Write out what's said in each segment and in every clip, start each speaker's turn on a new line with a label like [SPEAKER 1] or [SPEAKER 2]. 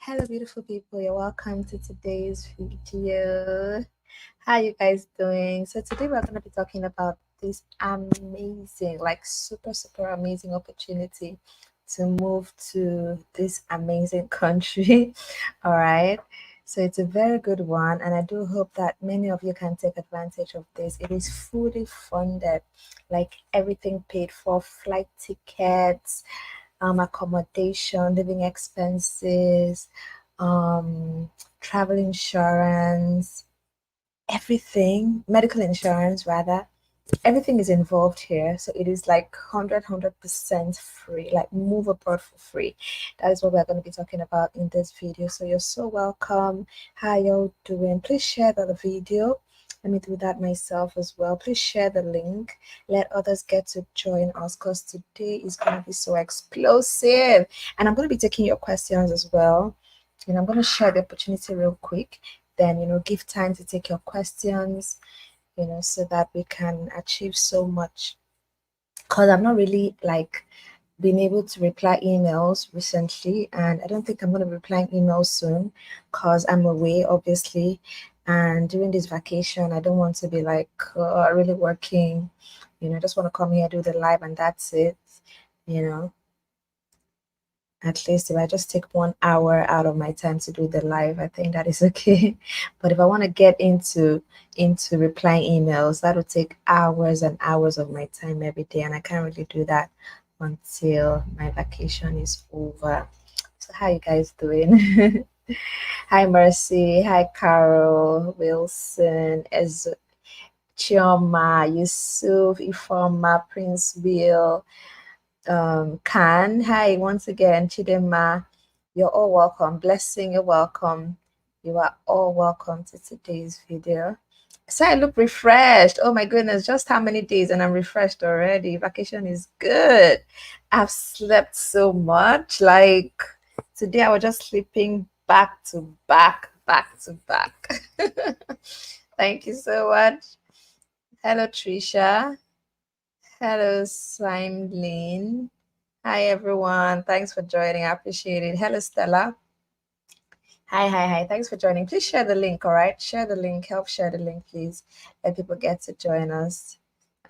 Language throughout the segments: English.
[SPEAKER 1] Hello beautiful people, you're welcome to today's video. How you guys doing? So today we're going to be talking about this amazing, like super amazing opportunity to move to this amazing country. All right, so it's a very good one, and I do hope that many of you can take advantage of this. It is fully funded, like everything paid for, flight tickets, accommodation, living expenses, um, travel insurance, everything, medical insurance rather. Everything is involved here, so it is like 100% free, like move abroad for free. That is what we're going to be talking about in this video. So you're so welcome. How y'all doing? Please share the video. Let me do that myself as well. Please share the link. Let others get to join us, because today is going to be so explosive, and I'm going to be taking your questions as well. I'm going to share the opportunity real quick, then give time to take your questions, so that we can achieve so much. Because I'm not really like been able to reply emails recently, and I don't think I'm going to reply emails soon because I'm away, obviously. And during this vacation, I don't want to be like really working. I just want to come here, do the live, and that's it. You know, at least if I just take 1 hour out of my time to do the live, I think that is okay. But if I want to get into replying emails, that would take hours and hours of my time every day, and I can't really do that until my vacation is over. So how you guys doing? Hi Mercy, hi Carol, Wilson, Chioma, Yusuf, Ifoma, Prince Will, Khan. Hi, once again, Chidema. You're all welcome. Blessing, you're welcome. You are all welcome to today's video. So I look refreshed. Oh my goodness, just how many days and I'm refreshed already. Vacation is good. I've slept so much. Like today I was just sleeping back to back, back to back. Thank you so much. Hello, Trisha. Hello, Slimelin. Hi, everyone. Thanks for joining. I appreciate it. Hello, Stella. Hi. Thanks for joining. Please share the link, all right? Share the link. Help share the link, please. Let people get to join us.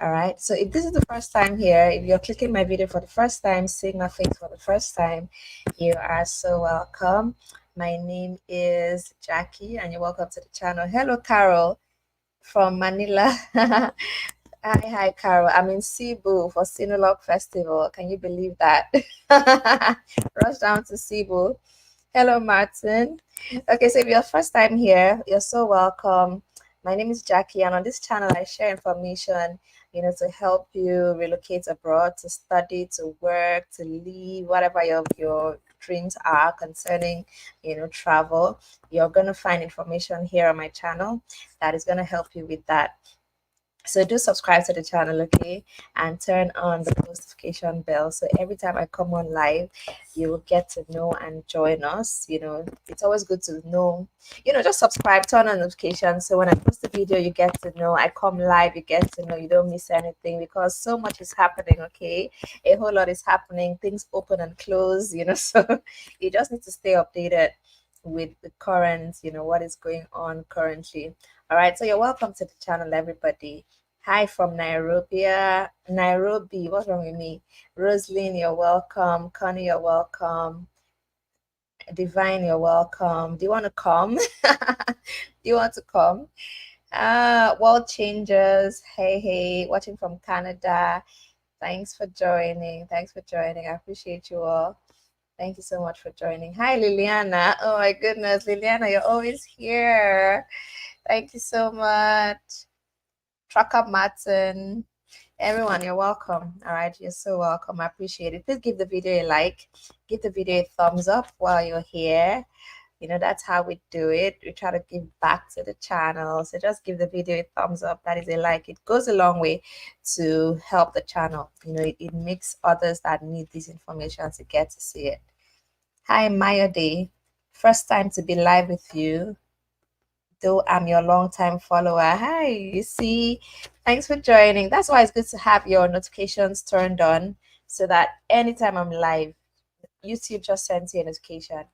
[SPEAKER 1] All right. So if this is the first time here, if you're clicking my video for the first time, seeing my face for the first time, you are so welcome. My name is Jackie, and you're welcome to the channel. Hello, Carol from Manila. Hi, Carol. I'm in Cebu for Sinulog Festival. Can you believe that? Rush down to Cebu. Hello, Martin. Okay, so if you're first time here, you're so welcome. My name is Jackie, and on this channel, I share information, to help you relocate abroad, to study, to work, to live, whatever your dreams are concerning, travel. You're gonna find information here on my channel that is gonna help you with that. So do subscribe to the channel, okay, and turn on the notification bell, so every time I come on live you will get to know and join us. It's always good to know, just subscribe, turn on notifications, so when I post a video you get to know, I come live, you get to know, you don't miss anything, because so much is happening, okay, a whole lot is happening, things open and close, so you just need to stay updated with the current, what is going on currently. All right, so you're welcome to the channel, everybody. Hi from Nairobi. Nairobi, what's wrong with me? Roslyn, you're welcome. Connie, you're welcome. Divine, you're welcome. Do you want to come? Do you want to come? World Changers. Hey, watching from Canada. Thanks for joining. I appreciate you all. Thank you so much for joining. Hi, Liliana. Oh my goodness, Liliana, you're always here. Thank you so much. Trucker Martin. Everyone, you're welcome. All right, you're so welcome. I appreciate it. Please give the video a like, give the video a thumbs up while you're here. That's how we do it. We try to give back to the channel. So just give the video a thumbs up. That is a like. It goes a long way to help the channel. It makes others that need this information to get to see it. Hi, Maya Day. First time to be live with you, though I'm your long-time follower. Hi, you see, thanks for joining. That's why it's good to have your notifications turned on, so that anytime I'm live, YouTube just sends you a notification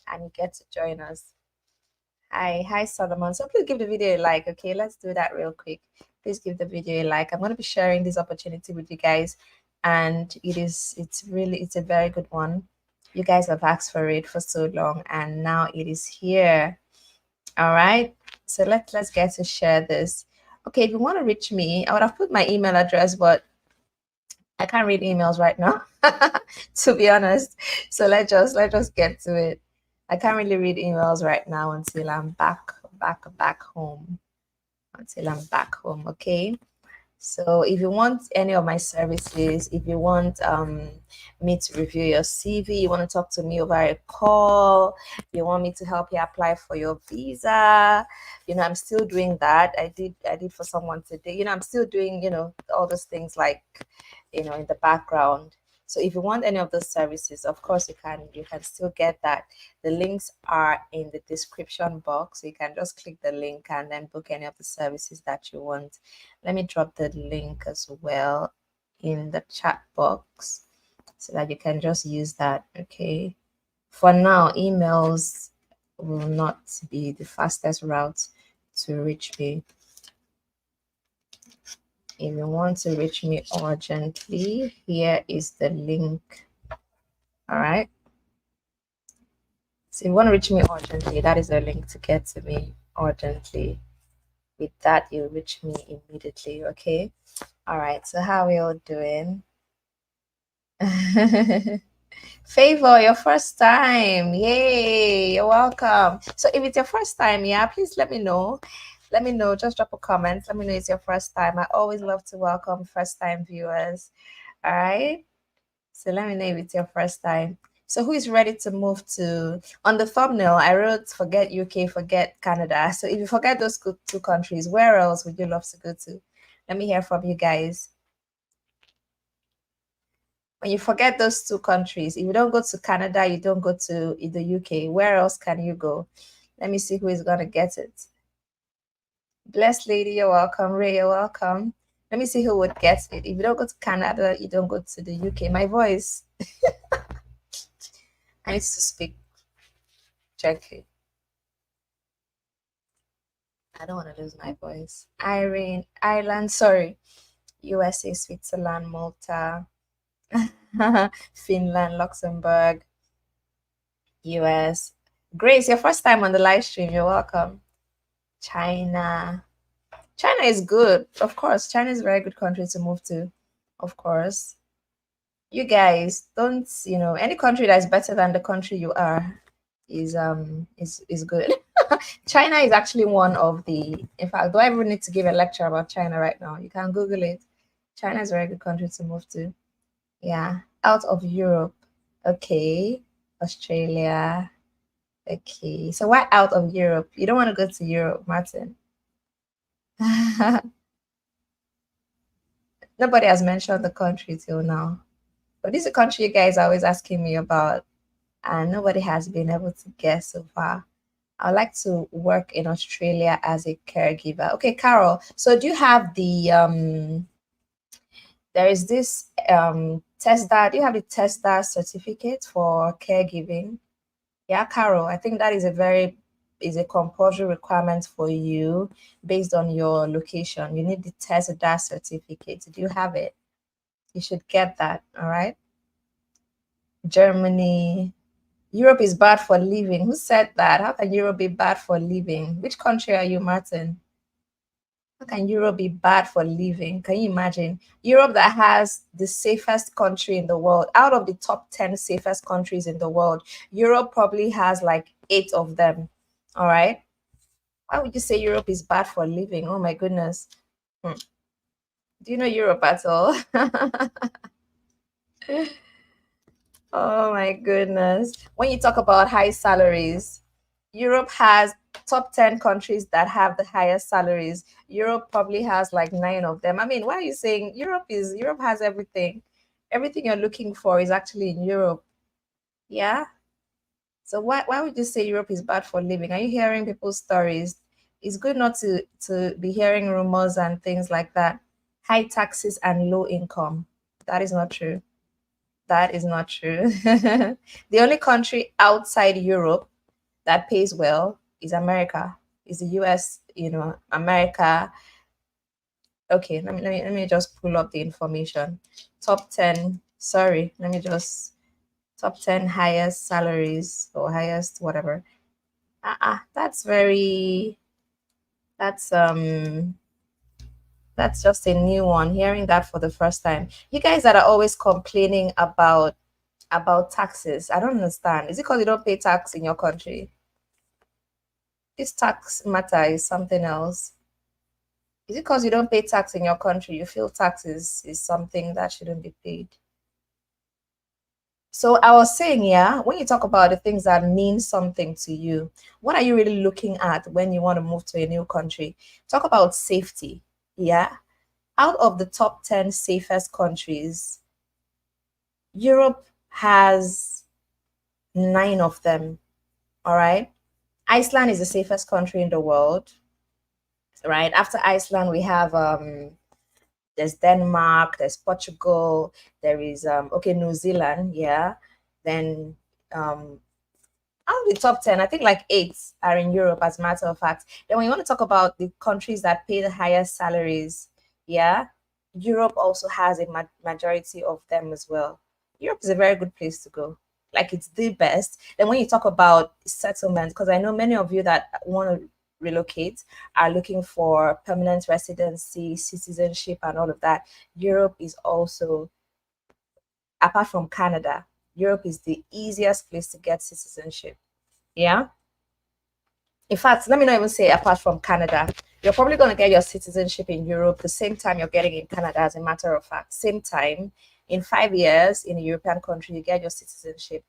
[SPEAKER 1] and you get to join us. Hi, Solomon. So please give the video a like. Okay, let's do that real quick. Please give the video a like. I'm going to be sharing this opportunity with you guys, and it's a very good one. You guys have asked for it for so long, and now it is here. All right. So let's get to share this. Okay, if you want to reach me, I would have put my email address, but I can't read emails right now, to be honest. So let's just get to it. I can't really read emails right now until I'm back home. Until I'm back home, okay? So if you want any of my services, if you want me to review your CV, you want to talk to me over a call, you want me to help you apply for your visa, I'm still doing that. I did for someone today. I'm still doing, all those things like, in the background. So if you want any of those services, of course you can still get that. The links are in the description box. So you can just click the link and then book any of the services that you want. Let me drop the link as well in the chat box so that you can just use that. Okay. For now, emails will not be the fastest route to reach me. If you want to reach me urgently, here is the link. All right. So if you want to reach me urgently, that is the link to get to me urgently. With that, you'll reach me immediately. Okay. All right. So how are we all doing? Favor, your first time. Yay, you're welcome. So if it's your first time, yeah, please let me know. Let me know. Just drop a comment. Let me know it's your first time. I always love to welcome first time viewers. All right. So let me know if it's your first time. So who is ready to move to, on the thumbnail, I wrote forget UK, forget Canada. So if you forget those two countries, where else would you love to go to? Let me hear from you guys. When you forget those two countries, if you don't go to Canada, you don't go to the UK, where else can you go? Let me see who is going to get it. Blessed lady, you're welcome. Ray, you're welcome. Let me see who would get it. If you don't go to Canada, you don't go to the UK. My voice. I need to speak gently. I don't want to lose my voice. Irene, Ireland, sorry. USA, Switzerland, Malta, Finland, Luxembourg, US. Grace, your first time on the live stream. You're welcome. China. China is good. Of course. China is a very good country to move to. Of course. You guys don't, any country that is better than the country you are is good. China is actually one of the, in fact, do I even need to give a lecture about China right now? You can Google it. China is a very good country to move to. Yeah. Out of Europe. Okay. Australia. Okay. So why out of Europe? You don't want to go to Europe, Martin. Nobody has mentioned the country till now. But this is a country you guys are always asking me about, and nobody has been able to guess so far. I would like to work in Australia as a caregiver. Okay, Carol. So do you have the there is this TESDA, do you have the TESDA certificate for caregiving? Yeah, Carol, I think that is a compulsory requirement for you based on your location. You need the TESDA certificate. Do you have it? You should get that, all right? Germany. Europe is bad for living. Who said that? How can Europe be bad for living? Which country are you, Martin? How can Europe be bad for living? Can you imagine? Europe that has the safest country in the world, out of the top 10 safest countries in the world, Europe probably has like 8 of them. All right. Why would you say Europe is bad for living? Oh my goodness. Do you know Europe at all? Oh my goodness. When you talk about high salaries, Europe has top 10 countries that have the highest salaries. Europe probably has like 9 of them. I mean, why are you saying Europe has everything? Everything you're looking for is actually in Europe. Yeah. So why would you say Europe is bad for living? Are you hearing people's stories? It's good not to be hearing rumors and things like that. High taxes and low income. That is not true. That is not true. The only country outside Europe that pays well is America, is the US, America. Okay, let me just pull up the information. Top 10, sorry, let me just top 10 highest salaries or highest whatever. That's very that's that's just a new one. Hearing that for the first time. You guys that are always complaining about taxes, I don't understand. Is it because you don't pay tax in your country? This tax matter is something else. Is it because you don't pay tax in your country? You feel taxes is something that shouldn't be paid? So I was saying, yeah, when you talk about the things that mean something to you, what are you really looking at when you want to move to a new country? Talk about safety. Yeah. Out of the top 10 safest countries, Europe has 9 of them. All right. Iceland is the safest country in the world. Right. After Iceland, we have there's Denmark, there's Portugal, there is okay, New Zealand, yeah. Then out of the top 10, I think like 8 are in Europe, as a matter of fact. Then when you want to talk about the countries that pay the highest salaries, yeah, Europe also has a majority of them as well. Europe is a very good place to go. Like it's the best. Then when you talk about settlement, because I know many of you that want to relocate are looking for permanent residency, citizenship, and all of that. Europe is also, apart from Canada, Europe is the easiest place to get citizenship. Yeah. In fact, let me not even say apart from Canada. You're probably going to get your citizenship in Europe the same time you're getting in Canada, as a matter of fact. Same time. In 5 years in a European country, you get your citizenship.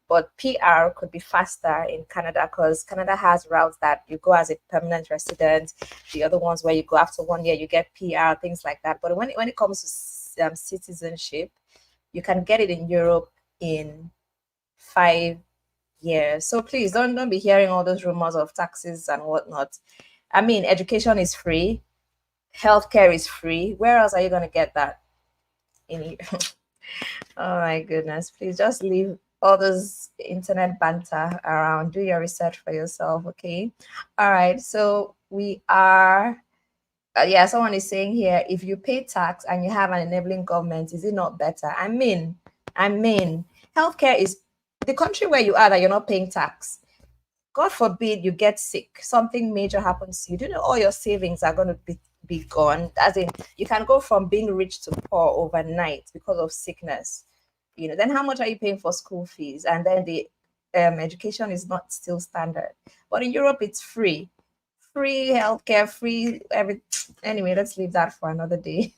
[SPEAKER 1] But PR could be faster in Canada because Canada has routes that you go as a permanent resident. The other ones where you go after 1 year, you get PR, things like that. But when it comes to citizenship, you can get it in Europe in 5 years. So please don't be hearing all those rumors of taxes and whatnot. I mean, education is free, healthcare is free. Where else are you going to get that? In Oh my goodness. Please just leave all those internet banter around. Do your research for yourself, okay? All right. So we are, yeah, someone is saying here, if you pay tax and you have an enabling government, is it not better? I mean, healthcare is the country where you are that you're not paying tax. God forbid you get sick, something major happens to you. Do you know all your savings are going to be gone? As in, you can go from being rich to poor overnight because of sickness. Then how much are you paying for school fees? And then the education is not still standard. But in Europe, it's free healthcare, free every. Anyway, let's leave that for another day.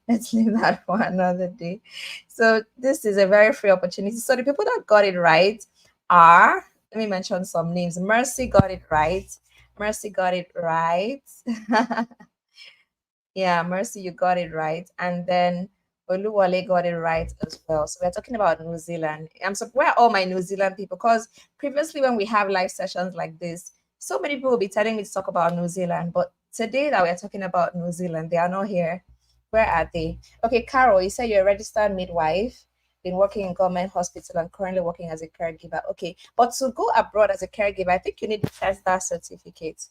[SPEAKER 1] Let's leave that for another day. So this is a very free opportunity. So the people that got it right are, let me mention some names. Mercy got it right. Mercy got it right. Yeah, Mercy, you got it right. And then Oluwale got it right as well. So we're talking about New Zealand. Where are all my New Zealand people? Because previously when we have live sessions like this, so many people will be telling me to talk about New Zealand. But today that we're talking about New Zealand, they are not here. Where are they? Okay, Carol, you said you're a registered midwife, been working in government hospital and currently working as a caregiver. Okay, but to go abroad as a caregiver, I think you need to test that certificate.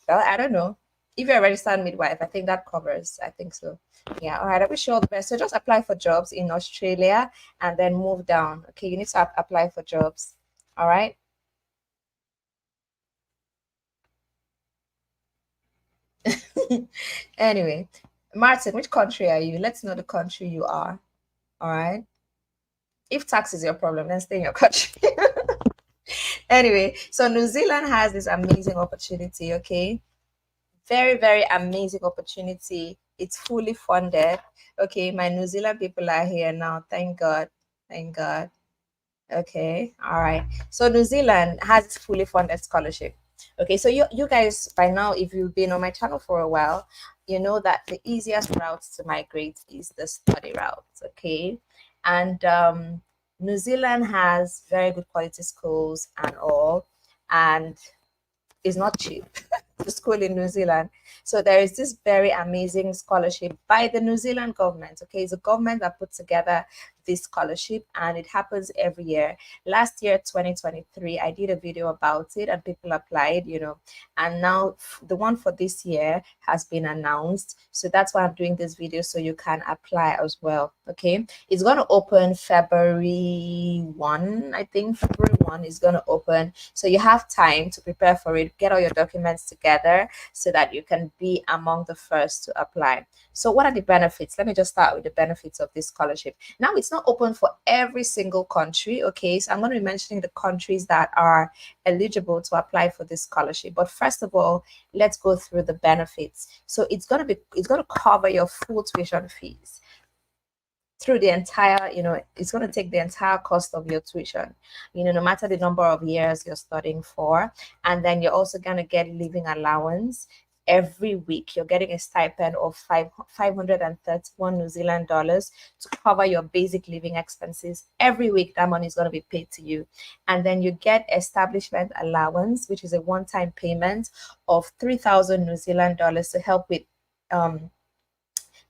[SPEAKER 1] Well, I don't know. If you're a registered midwife, I think that covers. I think so. Yeah. All right. I wish you all the best. So just apply for jobs in Australia and then move down. Okay. You need to apply for jobs. All right. Anyway, Martin, which country are you? Let's know the country you are. All right. If tax is your problem, then stay in your country. Anyway, so New Zealand has this amazing opportunity. Okay. Very, very amazing opportunity. It's fully funded. Okay, my New Zealand people are here now. Thank God. Thank God. Okay, all right. So New Zealand has fully funded scholarship. Okay, so you guys by now, if you've been on my channel for a while, you know that the easiest route to migrate is the study route. Okay, and New Zealand has very good quality schools and all, and is not cheap to school in New Zealand. So there is this very amazing scholarship by the New Zealand government. Okay, it's a government that put together this scholarship, and it happens every year. Last year, 2023, I did a video about it and people applied, and now the one for this year has been announced. So that's why I'm doing this video, so you can apply as well. Okay, it's going to open February 1, I think. February 1 is going to open, so you have time to prepare for it, get all your documents together so that you can be among the first to apply. So what are the benefits? Let me just start with the benefits of this scholarship. Now, it's not open for every single country. Okay, so I'm going to be mentioning the countries that are eligible to apply for this scholarship. But first of all, let's go through the benefits. So it's going to cover your full tuition fees through the entire, it's going to take the entire cost of your tuition, no matter the number of years you're studying for. And then you're also going to get living allowance every week. You're getting a stipend of 531 New Zealand dollars to cover your basic living expenses every week. That money is going to be paid to you. And then you get establishment allowance, which is a one-time payment of 3,000 New Zealand dollars to help with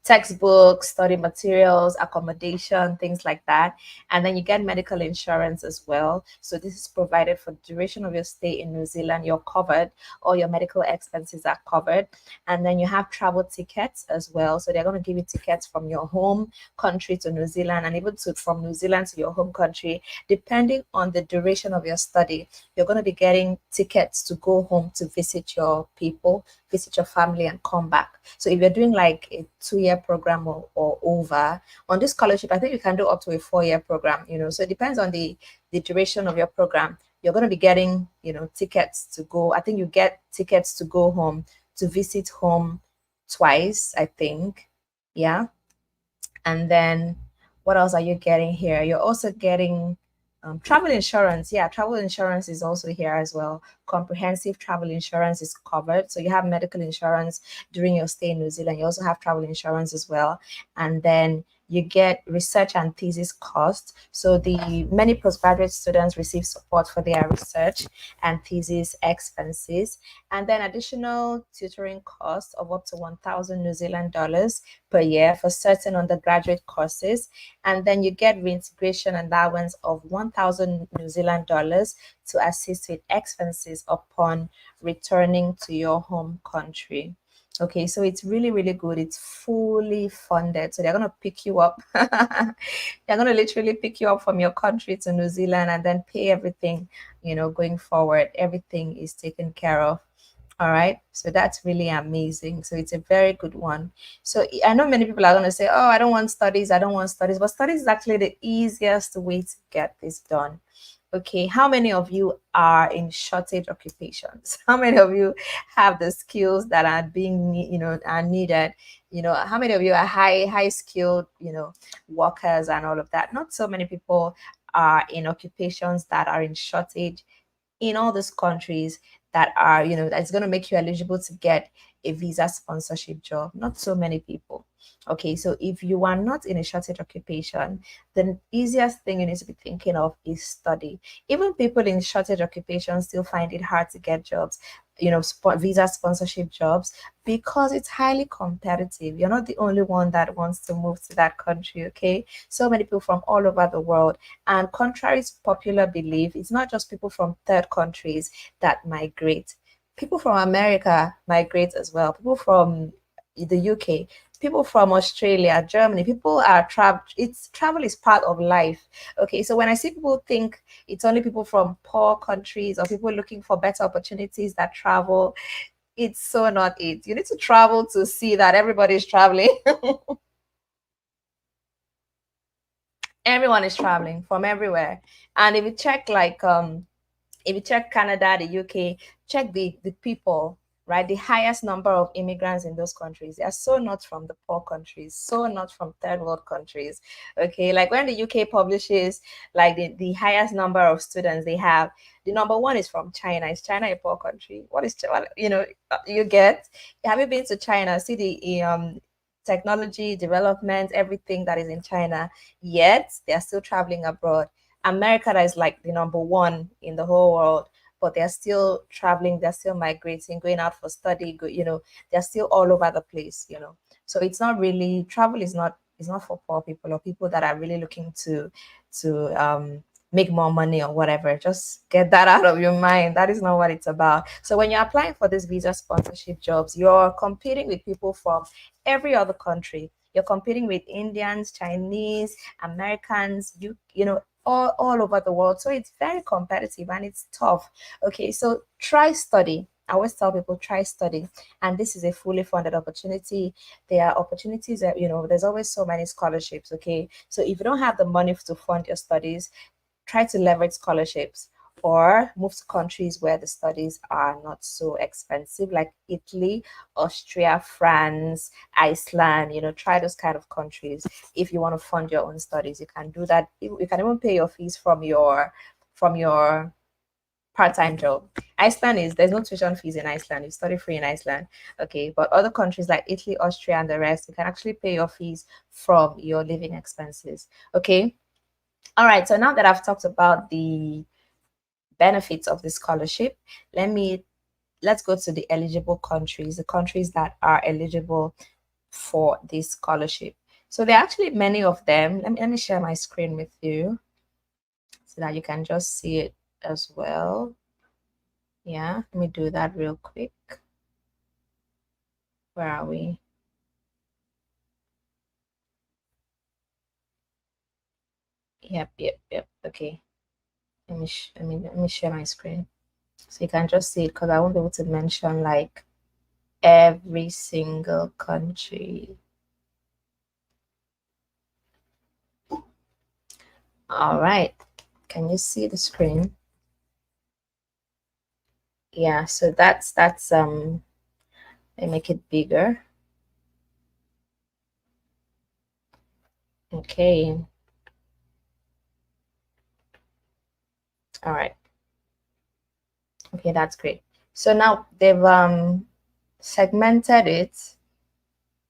[SPEAKER 1] textbooks, study materials, accommodation, things like that. And then you get medical insurance as well. So this is provided for the duration of your stay in New Zealand. You're covered, all your medical expenses are covered. And then you have travel tickets as well. So they're going to give you tickets from your home country to New Zealand, and even from New Zealand to your home country. Depending on the duration of your study, you're going to be getting tickets to go home to visit your people, visit your family, and come back. So if you're doing like a 2-year program or over on this scholarship, I think you can do up to a 4-year program, so it depends on the duration of your program. You're going to be getting, tickets to go. I think you get tickets to go home, to visit home twice, I think. Yeah. And then what else are you getting here? You're also getting travel insurance. Yeah, travel insurance is also here as well. Comprehensive travel insurance is covered. So you have medical insurance during your stay in New Zealand. You also have travel insurance as well. And then you get research and thesis costs. So the many postgraduate students receive support for their research and thesis expenses, and then additional tutoring costs of up to 1,000 New Zealand dollars per year for certain undergraduate courses. And then you get reintegration allowance of 1,000 New Zealand dollars to assist with expenses upon returning to your home country. Okay, so it's really, really good. It's fully funded. So they're going to pick you up. They're going to literally pick you up from your country to New Zealand and then pay everything, going forward. Everything is taken care of. All right. So that's really amazing. So it's a very good one. So I know many people are going to say, oh, I don't want studies. I don't want studies. But studies is actually the easiest way to get this done. Okay, how many of you are in shortage occupations? How many of you have the skills that are being, are needed? How many of you are high skilled, workers and all of that? Not so many people are in occupations that are in shortage in all these countries that are, that's going to make you eligible to get a visa sponsorship job. Not so many people. Okay, so if you are not in a shortage occupation, the easiest thing you need to be thinking of is study. Even people in shortage occupations still find it hard to get jobs, visa sponsorship jobs, because it's highly competitive. You're not the only one that wants to move to that country. Okay, so many people from all over the world. And contrary to popular belief, it's not just people from third countries that migrate. People from America migrate as well. People from the UK, people from Australia, Germany, people are travel is part of life. Okay, so when I see people think it's only people from poor countries or people looking for better opportunities that travel, it's so not it. You need to travel to see that everybody is traveling. Everyone is traveling from everywhere. And if you check Canada, the UK, check the people, right? The highest number of immigrants in those countries, they are so not from the poor countries, so not from third world countries. Okay, like when the UK publishes like the highest number of students they have, the number one is from China. Is China a poor country? What is, you get? Have you been to China? See the technology development, everything that is in China, yet they're still traveling abroad. America that is like the number one in the whole world, but they're still traveling, they're still migrating, going out for study, they're still all over the place. So it's not really, travel is not It's not for poor people or people that are really looking to make more money or whatever. Just get that out of your mind. That is not what it's about. So when you're applying for these visa sponsorship jobs, you're competing with people from every other country. You're competing with Indians, Chinese, Americans, you know, all over the world. So it's very competitive and it's tough. Okay, so try study. I always tell people try study, and this is a fully funded opportunity. There are opportunities that, you know, there's always so many scholarships. Okay, so if you don't have the money to fund your studies, try to leverage scholarships or move to countries where the studies are not so expensive, like Italy, Austria, France, Iceland. You know, try those kind of countries. If you want to fund your own studies, you can do that. You can even pay your fees from your part-time job. Iceland is there's no tuition fees in Iceland. You study free in Iceland. Okay, but other countries like Italy, Austria, and the rest, you can actually pay your fees from your living expenses. Okay. All right, so now that I've talked about the benefits of the scholarship, let's go to the eligible countries, the countries that are eligible for this scholarship. So there are actually many of them. Let me share my screen with you so that you can just see it as well. Yeah, let me do that real quick. Where are we? Yep. Okay. Let me share my screen so you can just see it, because I won't be able to mention like every single country. All right. Can you see the screen? Yeah, so that's let me make it bigger. Okay. All right. Okay, that's great. So now they've segmented it.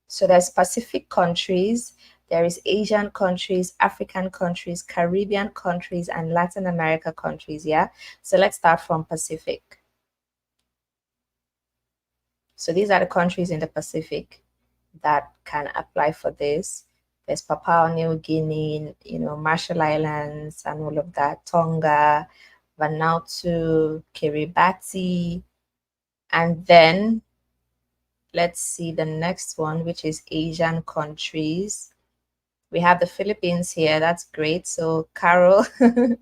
[SPEAKER 1] So there's Pacific countries, there is Asian countries, African countries, Caribbean countries, and Latin America countries. Yeah. So let's start from Pacific. So these are the countries in the Pacific that can apply for this. There's Papua New Guinea, you know, Marshall Islands and all of that, Tonga, Vanuatu, Kiribati, and then let's see the next one, which is Asian countries. We have the Philippines here. That's great. So, Carol, you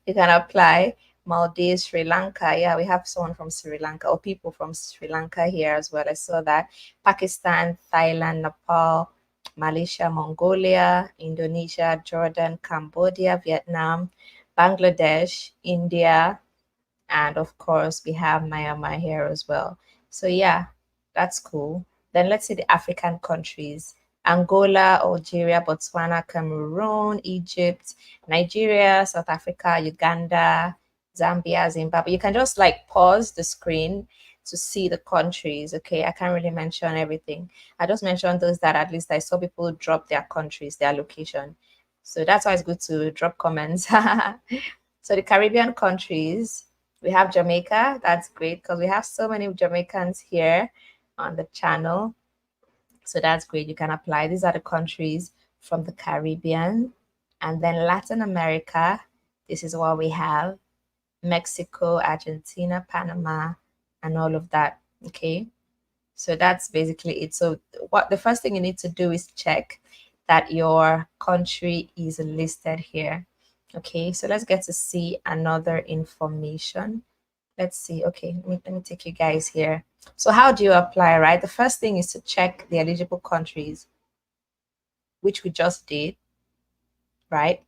[SPEAKER 1] can apply. Maldives, Sri Lanka. Yeah, we have someone from Sri Lanka or people from Sri Lanka here as well. I saw that. Pakistan, Thailand, Nepal, Malaysia, Mongolia, Indonesia, Jordan, Cambodia, Vietnam, Bangladesh, India, and of course, we have Myanmar here as well. So, yeah, that's cool. Then let's see the African countries: Angola, Algeria, Botswana, Cameroon, Egypt, Nigeria, South Africa, Uganda, Zambia, Zimbabwe. You can just like pause the screen to see the countries. Okay, I can't really mention everything. I just mentioned those that at least I saw people drop their countries, their location. So that's why it's good to drop comments. So the Caribbean countries, we have Jamaica. That's great because we have so many Jamaicans here on the channel. So that's great. You can apply. These are the countries from the Caribbean. And then Latin America, this is what we have: Mexico, Argentina, Panama, and all of that. Okay. So that's basically it. So what the first thing you need to do is check that your country is listed here. Okay, so let's get to see another information. Let's see. Okay, let me take you guys here. So how do you apply, right? The first thing is to check the eligible countries, which we just did, right?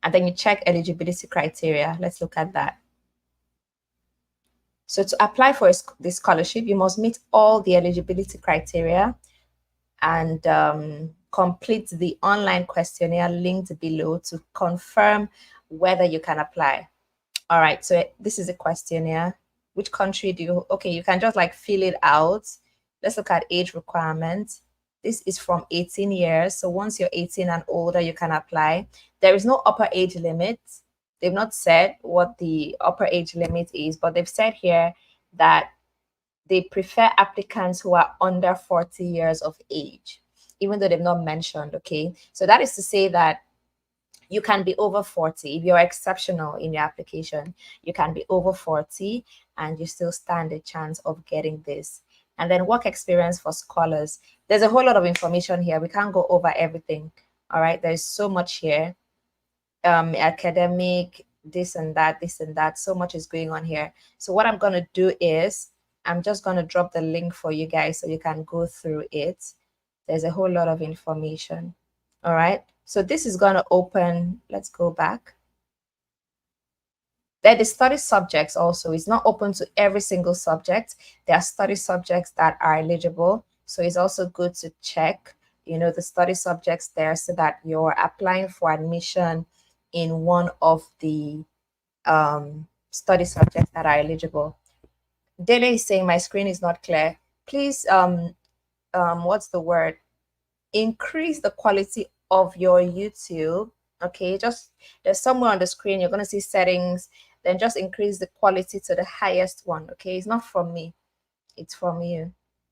[SPEAKER 1] And then you check eligibility criteria. Let's look at that. So to apply for this scholarship, you must meet all the eligibility criteria and complete the online questionnaire linked below to confirm whether you can apply. All right, so this is a questionnaire. Which country do you, okay, you can just like fill it out. Let's look at age requirements. This is from 18 years. So once you're 18 and older, you can apply. There is no upper age limit. They've not said what the upper age limit is, but they've said here that they prefer applicants who are under 40 years of age. even though they've not mentioned. Okay, so that is to say that you can be over 40 if you're exceptional in your application. You can be over 40 and you still stand a chance of getting this. And then work experience for scholars. There's a whole lot of information here. We can't go over everything. All right, there's so much here. Academic, this and that, so much is going on here. So what I'm going to do is I'm just going to drop the link for you guys so you can go through it. There's a whole lot of information. All right, so this is going to open. Let's go back. Then the study subjects also is not open to every single subject. There are study subjects that are eligible, so it's also good to check, you know, the study subjects there so that you're applying for admission in one of the study subjects that are eligible. Dele is saying my screen is not clear. Please, what's the word? Increase the quality of your YouTube. Okay, just there's somewhere on the screen you're going to see settings, then just increase the quality to the highest one. Okay, it's not from me, it's from you.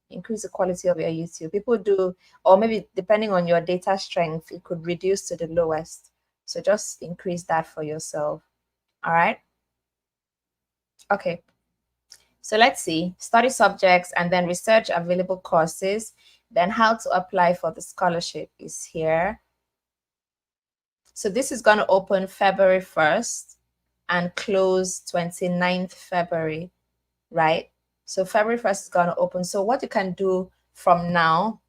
[SPEAKER 1] Increase the quality of your YouTube. People do, or maybe depending on your data strength, it could reduce to the lowest. So just increase that for yourself. All right. Okay. So let's see, study subjects and then research available courses. Then how to apply for the scholarship is here. So this is going to open February 1st and close 29th February, right? So February 1st is going to open. So what you can do from now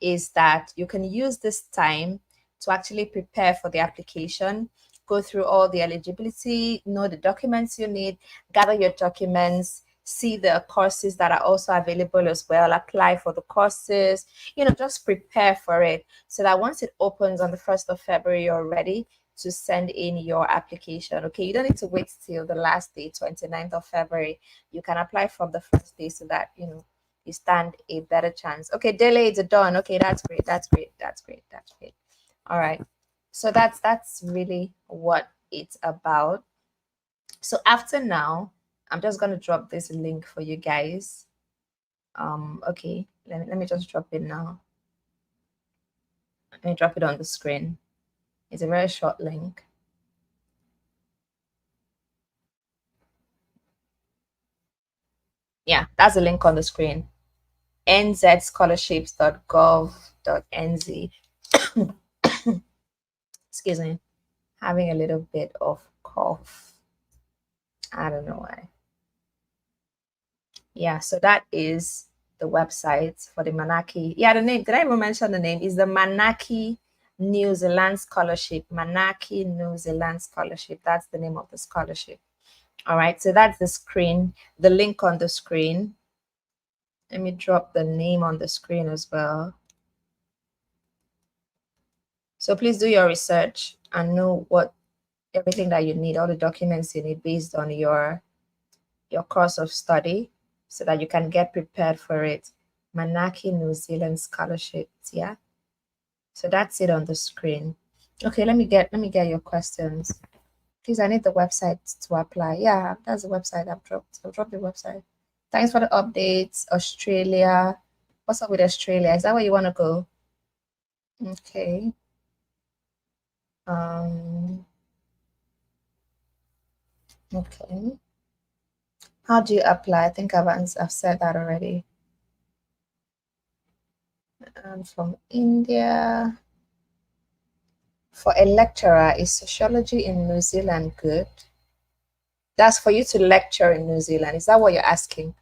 [SPEAKER 1] is that you can use this time to actually prepare for the application, go through all the eligibility, know the documents you need, gather your documents, see the courses that are also available as well, apply for the courses, you know, just prepare for it so that once it opens on the 1st of February, you're ready to send in your application. Okay, you don't need to wait till the last day, 29th of February. You can apply from the first day so that, you know, you stand a better chance. Okay, delay is done. Okay, that's great. That's great. That's great. That's great. All right. So that's really what it's about. So after now, I'm just going to drop this link for you guys. Okay, let me just drop it now. Let me drop it on the screen. It's a very short link. Yeah, that's the link on the screen. nzscholarships.gov.nz. Excuse me, having a little bit of cough. I don't know why. Yeah, so that is the website for the Manaaki. Yeah, the name, did I even mention the name? Is the Manaaki New Zealand Scholarship. Manaaki New Zealand Scholarship. That's the name of the scholarship. All right, so that's the screen, the link on the screen. Let me drop the name on the screen as well. So please do your research and know what everything that you need, all the documents you need based on your course of study so that you can get prepared for it. Manaaki New Zealand scholarships, yeah. So that's it on the screen. Okay, let me get your questions. Please, I need the website to apply. Yeah, that's the website I've dropped. I've dropped the website. Thanks for the updates. Australia. What's up with Australia? Is that where you want to go? Okay. Okay. How do you apply? I think I've said that already. I'm from India. For a lecturer, is sociology in New Zealand good? That's for you to lecture in New Zealand. Is that what you're asking?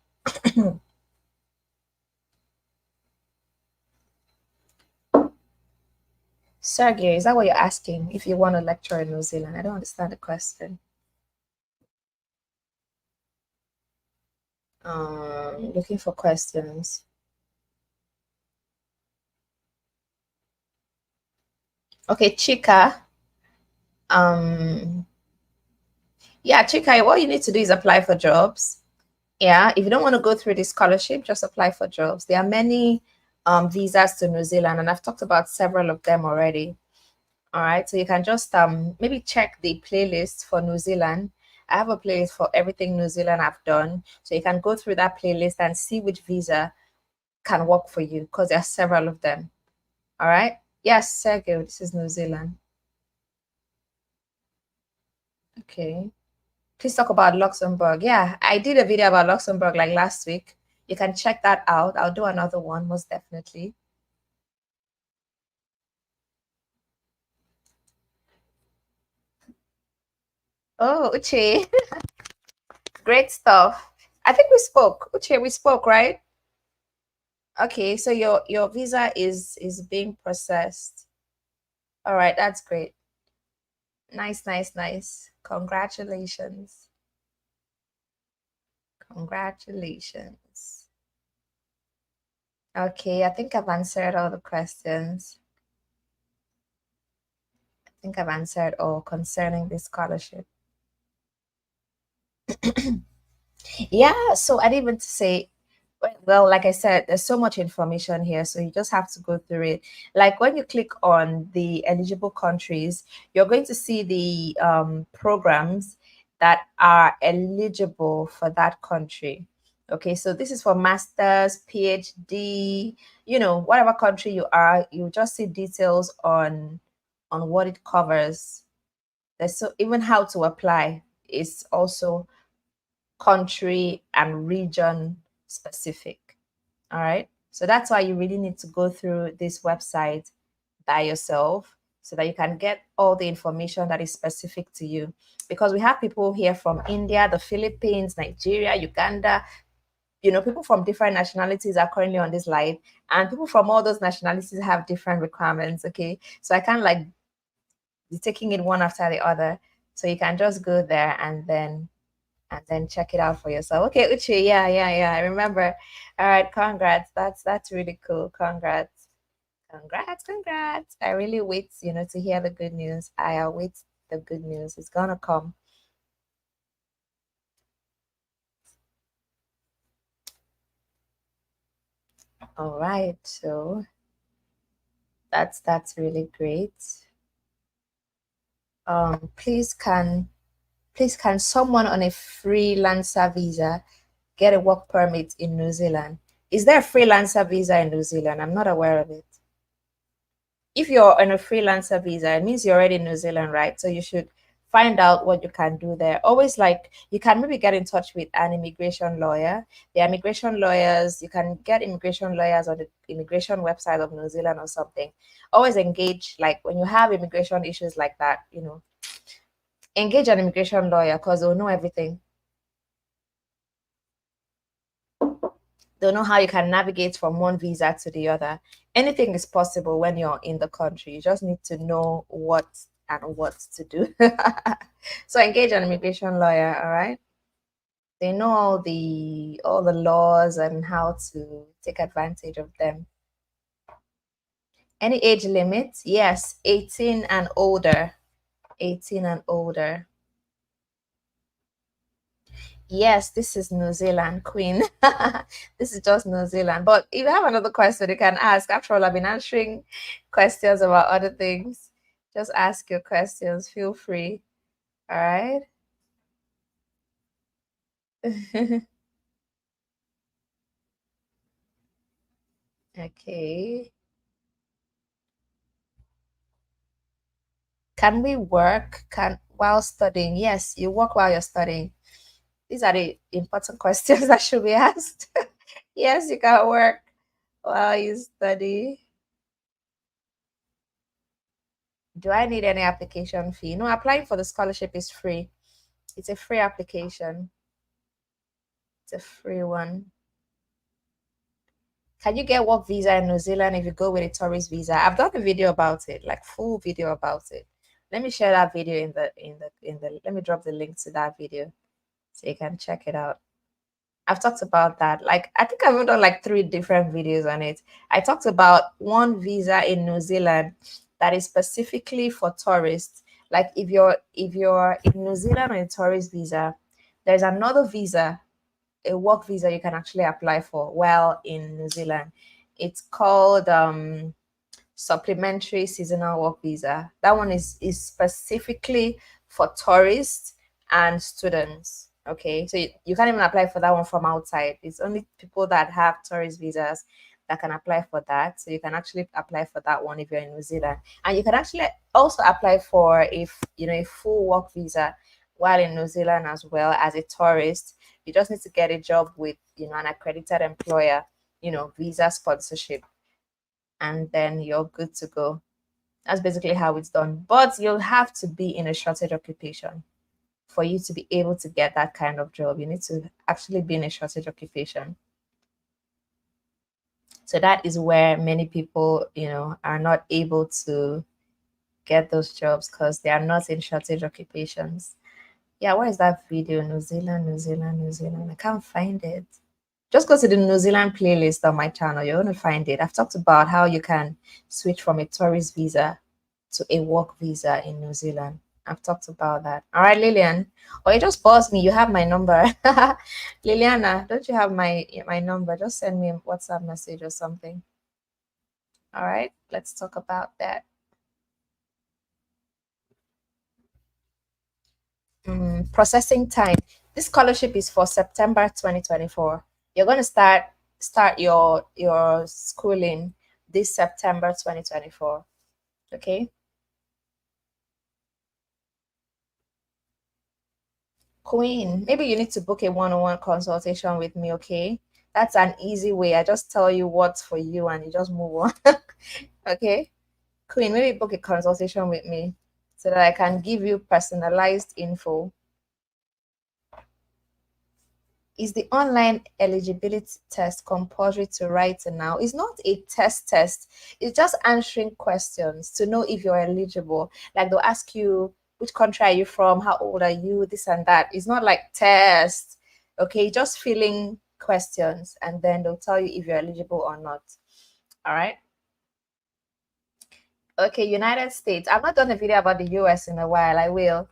[SPEAKER 1] Sergey, is that what you're asking? If you want to lecture in New Zealand? I don't understand the question. Looking for questions. Okay, Chika. Yeah, Chika, what you need to do is apply for jobs. Yeah, if you don't want to go through the scholarship, just apply for jobs. There are many visas to New Zealand, and I've talked about several of them already. All right, so you can just maybe check the playlist for New Zealand. I have a playlist for everything New Zealand I've done, so you can go through that playlist and see which visa can work for you because there are several of them. All right. Yes, Sergio, this is New Zealand. Okay. Please talk about Luxembourg. Yeah, I did a video about Luxembourg like last week. You can check that out. I'll do another one, most definitely. Oh, Uche, great stuff. I think we spoke. Uche, we spoke, right? Okay, so your visa is being processed. All right, that's great. Nice, nice, nice. Congratulations. Congratulations. Okay, I think I've answered all the questions. I think I've answered all concerning this scholarship. Yeah, so I didn't even say, well, like I said, there's so much information here, so you just have to go through it. Like when you click on the eligible countries, you're going to see the programs that are eligible for that country. Okay, so this is for masters, PhD, whatever country you are, you just see details on what it covers. There's so even how to apply is also country and region specific. All right. So that's why you really need to go through this website by yourself so that you can get all the information that is specific to you. Because we have people here from India, the Philippines, Nigeria, Uganda, people from different nationalities are currently on this live, and people from all those nationalities have different requirements. Okay. So I can't like be taking it one after the other. So you can just go there and then check it out for yourself. Okay, Uche, yeah, yeah, yeah. I remember. All right, congrats. That's really cool. Congrats. Congrats, congrats. I really wait, to hear the good news. I await the good news. It's gonna come. All right. So that's really great. Please can someone on a freelancer visa get a work permit in New Zealand? Is there a freelancer visa in New Zealand? I'm not aware of it. If you're on a freelancer visa, it means you're already in New Zealand, right? So you should find out what you can do there. Always like you can maybe get in touch with an immigration lawyer. The immigration lawyers, you can get immigration lawyers on the immigration website of New Zealand or something. Always engage, like when you have immigration issues like that, engage an immigration lawyer because they'll know everything. They'll know how you can navigate from one visa to the other. Anything is possible when you're in the country. You just need to know what and what to do. So engage an immigration lawyer, all right? They know all the laws and how to take advantage of them. Any age limit? Yes, 18 and older. 18 and older. Yes, this is New Zealand, Queen. This is just New Zealand. But if you have another question, you can ask. After all, I've been answering questions about other things. Just ask your questions. Feel free. All right. Okay. Can we work can while studying? Yes, you work while you're studying. These are the important questions that should be asked. Yes, you can work while you study. Do I need any application fee? No, applying for the scholarship is free. It's a free application. It's a free one. Can you get work visa in New Zealand if you go with a tourist visa? I've done a video about it, like full video about it. Let me share that video in the let me drop the link to that video so you can check it out. I've talked about that. Like I think I've done like three different videos on it. I talked about one visa in New Zealand that is specifically for tourists. Like if you're in New Zealand on a tourist visa, there's another visa, a work visa you can actually apply for while in New Zealand. It's called supplementary seasonal work visa. That one is specifically for tourists and students. Okay, so you can't even apply for that one from outside. It's only people that have tourist visas that can apply for that. So you can actually apply for that one if you're in New Zealand. And you can actually also apply for if a full work visa while in New Zealand as well as a tourist. You just need to get a job with an accredited employer, visa sponsorship, and then you're good to go. That's basically how it's done. But you'll have to be in a shortage occupation for you to be able to get that kind of job. You need to actually be in a shortage occupation. So that is where many people, are not able to get those jobs because they are not in shortage occupations. Yeah, where is that video? New Zealand, New Zealand, New Zealand. I can't find it. Just go to the New Zealand playlist on my channel. You're going to find it. I've talked about how you can switch from a tourist visa to a work visa in New Zealand. I've talked about that. All right, Lillian. Or you just pause me. You have my number. Liliana, don't you have my number? Just send me a WhatsApp message or something. All right, let's talk about that. Processing time. This scholarship is for September 2024. You're going to start your schooling this September 2024. Okay. Queen, maybe you need to book a one-on-one consultation with me, okay? That's an easy way. I just tell you what's for you and you just move on. Okay? Queen, maybe book a consultation with me so that I can give you personalized info. Is the online eligibility test compulsory to write now? It's not a test. It's just answering questions to know if you're eligible. Like they'll ask you, which country are you from? How old are you? This and that. It's not like test. Okay, just filling questions and then they'll tell you if you're eligible or not. All right. Okay, United States. I've not done a video about the US in a while. I will,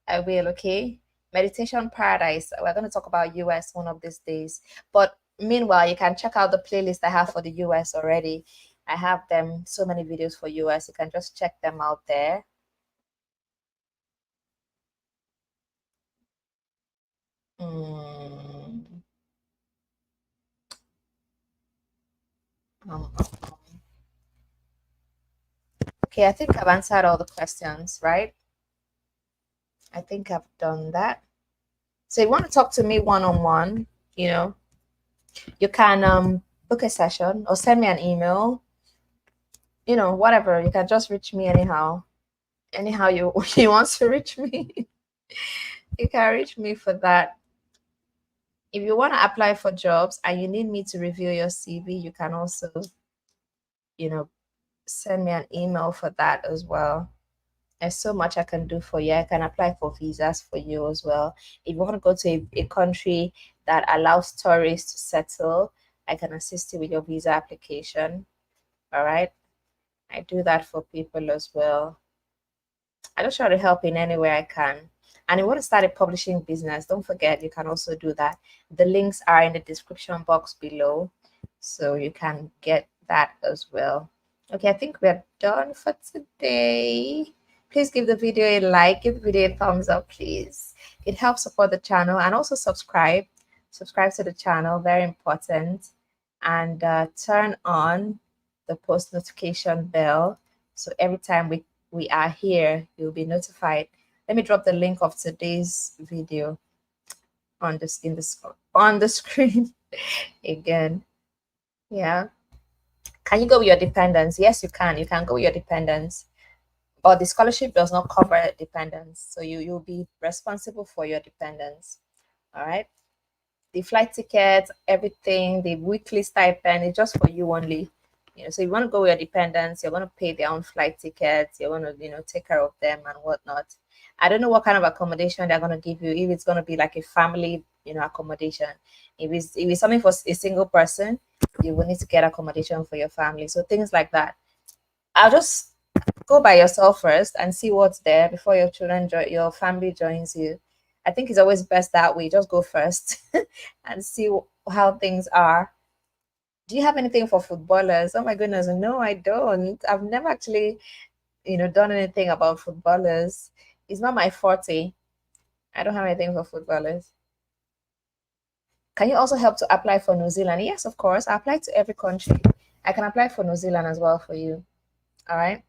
[SPEAKER 1] okay? Meditation Paradise. We're going to talk about US one of these days. But meanwhile, you can check out the playlist I have for the US already. I have them, so many videos for US. You can just check them out there. Mm. Um, okay, I think I've answered all the questions, right? I think I've done that. So you want to talk to me one-on-one, you know, you can book a session or send me an email, whatever. You can just reach me anyhow you you want to reach me. You can reach me for that. If you want to apply for jobs and you need me to review your CV, you can also, you know, send me an email for that as well. There's so much I can do for you. I can apply for visas for you as well. If you want to go to a country that allows tourists to settle, I can assist you with your visa application. All right. I do that for people as well. I just try to help in any way I can. And if you want to start a publishing business, don't forget you can also do that. The links are in the description box below, so you can get that as well. Okay, I think we're done for today. Please give the video a like, give the video a thumbs up, please. It helps support the channel, and also subscribe. Subscribe to the channel, very important. And turn on the post notification bell so every time we are here, you'll be notified. Let me drop the link of today's video on the screen again. Yeah. Can you go with your dependents? Yes, you can. You can go with your dependents. But the scholarship does not cover dependents. So you'll be responsible for your dependents. All right. The flight tickets, everything, the weekly stipend is just for you only. So you want to go with your dependents, you're going to pay their own flight tickets, you're going to, take care of them and whatnot. I don't know what kind of accommodation they're going to give you, if it's going to be like a family, accommodation. If it's something for a single person, you will need to get accommodation for your family. So things like that. I'll just go by yourself first and see what's there before your family joins you. I think it's always best that way. Just go first and see how things are. Do you have anything for footballers? Oh my goodness, no, I don't. I've never actually, done anything about footballers. It's not my forte. I don't have anything for footballers. Can you also help to apply for New Zealand? Yes, of course. I apply to every country. I can apply for New Zealand as well for you. All right.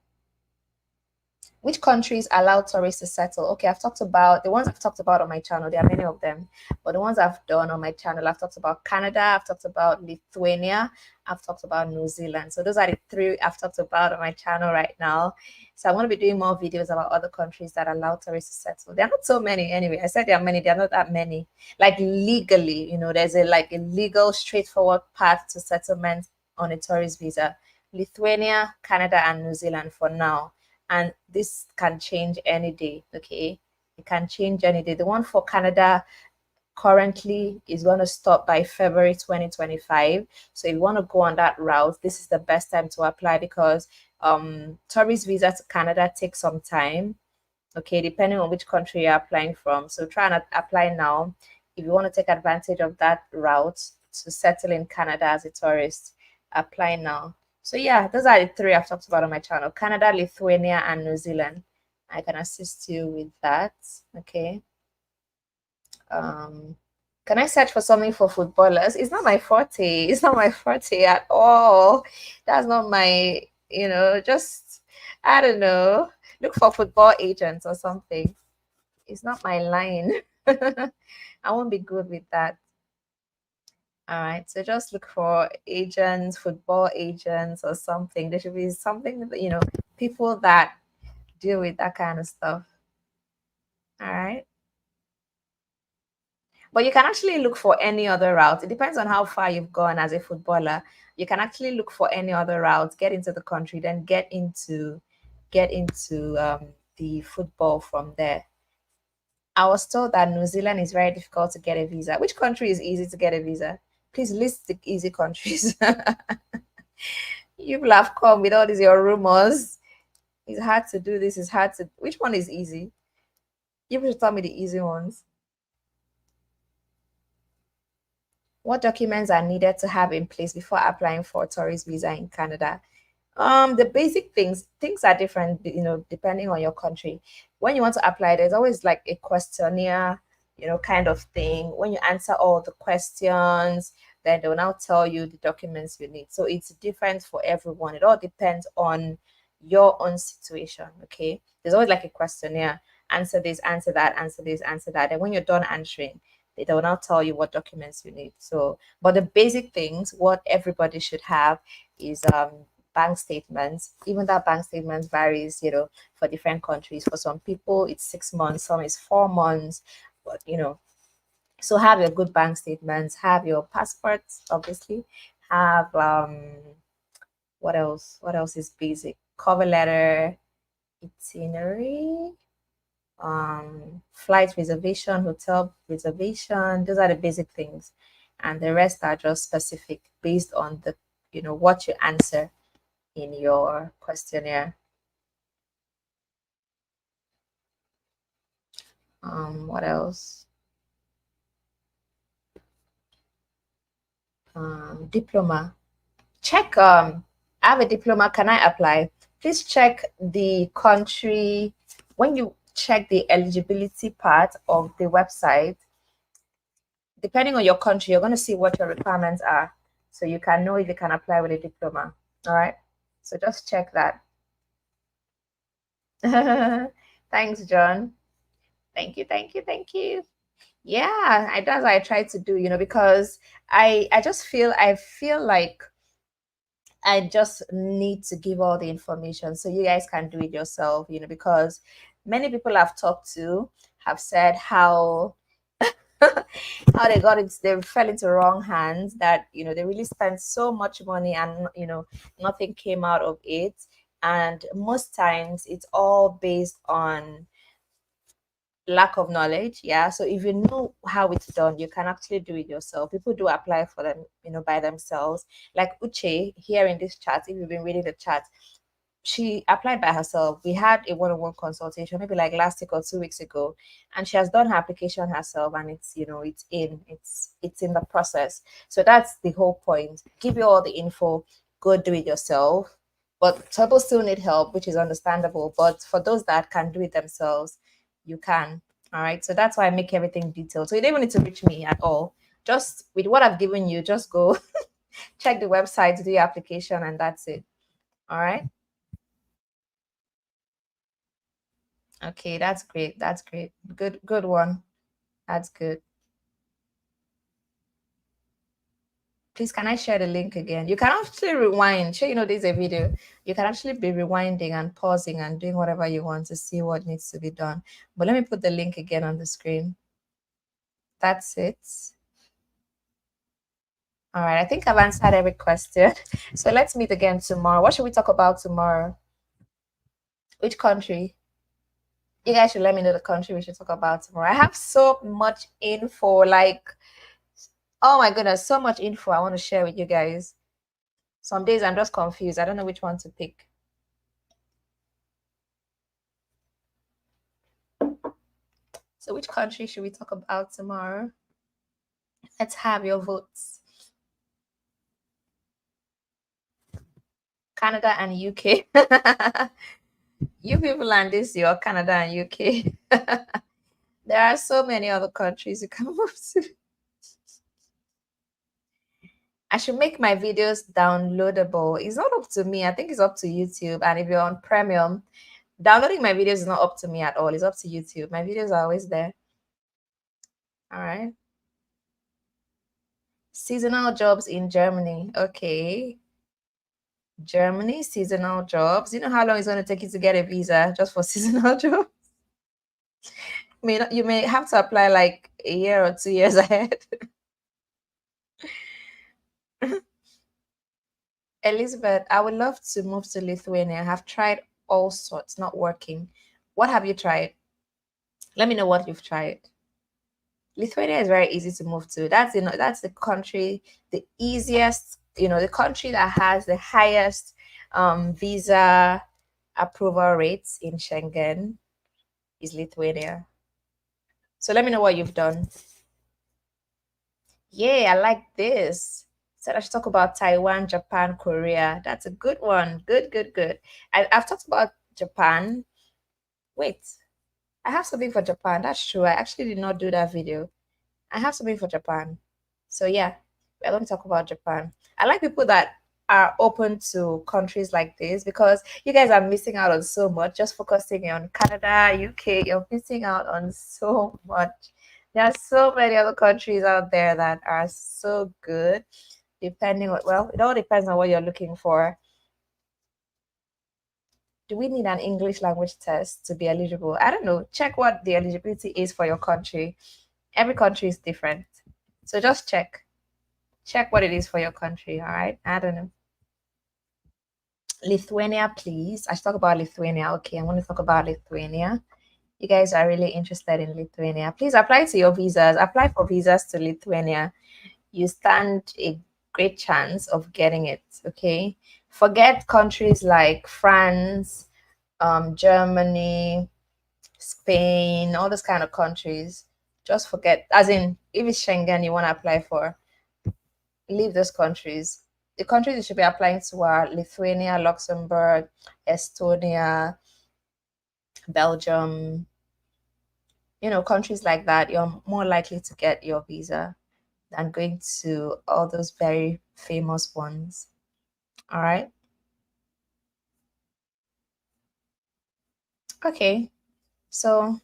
[SPEAKER 1] Which countries allow tourists to settle? Okay, I've talked about the ones I've talked about on my channel. There are many of them, but the ones I've done on my channel, I've talked about Canada, I've talked about Lithuania, I've talked about New Zealand. So those are the three I've talked about on my channel right now. So I'm going to be doing more videos about other countries that allow tourists to settle. There are not so many anyway. I said there are many. There are not that many. Like legally, there's a legal, straightforward path to settlement on a tourist visa. Lithuania, Canada, and New Zealand for now, and this can change any day. Okay, it can change any day. The one for Canada currently is going to stop by February 2025. So if you want to go on that route, this is the best time to apply, because tourist visa to Canada takes some time, okay, depending on which country you're applying from. So try and apply now if you want to take advantage of that route to settle in Canada as a tourist. Apply now. So yeah, those are the three I've talked about on my channel: Canada, Lithuania, and New Zealand. I can assist you with that. Okay. Can I search for something for footballers? It's not my forte. It's not my forte at all. That's not my, just, I don't know, look for football agents or something. It's not my line. I won't be good with that. All right. So just look for agents, football agents or something. There should be something, people that deal with that kind of stuff. All right. But you can actually look for any other route. It depends on how far you've gone as a footballer. You can actually look for any other route, get into the country, then get into the football from there. I was told that New Zealand is very difficult to get a visa. Which country is easy to get a visa? Please list the easy countries. You will have come with all these your rumors. It's hard to do this. It's hard to. Which one is easy? You should tell me the easy ones. What documents are needed to have in place before applying for a tourist visa in Canada? The basic things are different, depending on your country. When you want to apply, there's always like a questionnaire, kind of thing. When you answer all the questions, then they'll now tell you the documents you need. So it's different for everyone. It all depends on your own situation. Okay, there's always like a questionnaire: answer this, answer that, answer this, answer that, and when you're done answering, they will now tell you what documents you need. So, but the basic things, what everybody should have is bank statements. Even that bank statement varies, for different countries. For some people, it's 6 months, some is 4 months, but so have your good bank statements, have your passports, obviously, have what else? What else is basic? Cover letter, itinerary, flight reservation, hotel reservation. Those are the basic things, and the rest are just specific based on the what you answer in your questionnaire. What else? Diploma. Check. I have a diploma. Can I apply? Please check the country. When you check the eligibility part of the website, depending on your country, you're going to see what your requirements are, so you can know if you can apply with a diploma. All right. So just check that. Thanks, John. Thank you, thank you, thank you. Yeah, that's what I try to do, because I just feel like I just need to give all the information so you guys can do it yourself, because many people I've talked to have said how how they got it, they fell into wrong hands, that they really spent so much money and nothing came out of it. And most times it's all based on lack of knowledge. Yeah, so if you know how it's done, you can actually do it yourself. People do apply for them, by themselves. Like Uche here in this chat, if you've been reading the chat, she applied by herself. We had a one-on-one consultation maybe like last week or 2 weeks ago, and she has done her application herself, and it's in the process. So that's the whole point. Give you all the info, go do it yourself. But people still need help, which is understandable. But for those that can do it themselves, you can. All right. So that's why I make everything detailed. So you don't even need to reach me at all. Just with what I've given you, just go check the website, do your application, and that's it. All right. Okay, that's great. That's great. Good one. That's good. Please, can I share the link again? You can actually rewind. Sure, you know, there's a video. You can actually be rewinding and pausing and doing whatever you want to see what needs to be done. But let me put the link again on the screen. That's it. All right, I think I've answered every question. So let's meet again tomorrow. What should we talk about tomorrow? Which country? You guys should let me know the country we should talk about tomorrow. I have so much info, like, oh my goodness, so much info I want to share with you guys. Some days I'm just confused. I don't know which one to pick. So which country should we talk about tomorrow? Let's have your votes. Canada and UK. You people and this, your Canada and UK. There are so many other countries you can move to. I should make my videos downloadable. It's not up to me. I think it's up to YouTube. And if you're on premium, downloading my videos is not up to me at all. It's up to YouTube. My videos are always there. All right. Seasonal jobs in Germany. Okay. Germany, seasonal jobs. You know how long it's going to take you to get a visa just for seasonal jobs? You may have to apply like a year or 2 years ahead. Elizabeth, I would love to move to Lithuania. I have tried all sorts, not working. What have you tried? Let me know what you've tried. Lithuania is very easy to move to. That's the country, the easiest, the country that has the highest visa approval rates in Schengen is Lithuania. So let me know what you've done. Yeah, I like this. Said I should talk about Taiwan, Japan, Korea. That's a good one. Good, good, good. I've talked about Japan. Wait, I have something for Japan. That's true. I actually did not do that video. I have something for Japan. So yeah, we're going to talk about Japan. I like people that are open to countries like this because you guys are missing out on so much. Just focusing on Canada, UK, you're missing out on so much. There are so many other countries out there that are so good, depending on, well, it all depends on what you're looking for. Do we need an English language test to be eligible? I don't know. Check what the eligibility is for your country. Every country is different. So just check what it is for your country. All right. I don't know. Lithuania, please. I should talk about Lithuania. Okay, I want to talk about Lithuania. You guys are really interested in Lithuania. Please apply to your visas. Apply for visas to Lithuania. You stand a great chance of getting it. Okay. Forget countries like France, Germany, Spain, all those kind of countries. Just forget, as in, if it's Schengen you want to apply for, leave those countries. The countries you should be applying to are Lithuania, Luxembourg, Estonia, Belgium. Countries like that, you're more likely to get your visa than going to all those very famous ones. All right. Okay. So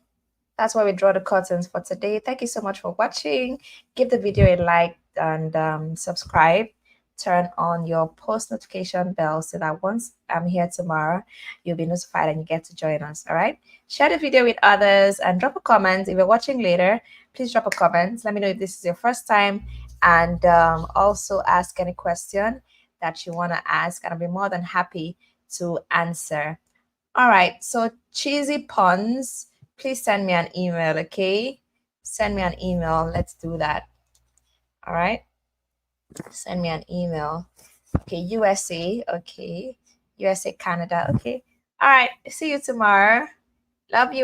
[SPEAKER 1] that's why we draw the curtains for today. Thank you so much for watching. Give the video a like and subscribe. Turn on your post notification bell so that once I'm here tomorrow, you'll be notified and you get to join us. All right. Share the video with others and drop a comment. If you're watching later, please drop a comment. Let me know if this is your first time, and also ask any question that you want to ask, and I'll be more than happy to answer. All right. So cheesy puns, please send me an email, okay? Send me an email. Let's do that. All right. Send me an email. Okay, USA. Okay. USA, Canada. Okay. All right. See you tomorrow. Love you.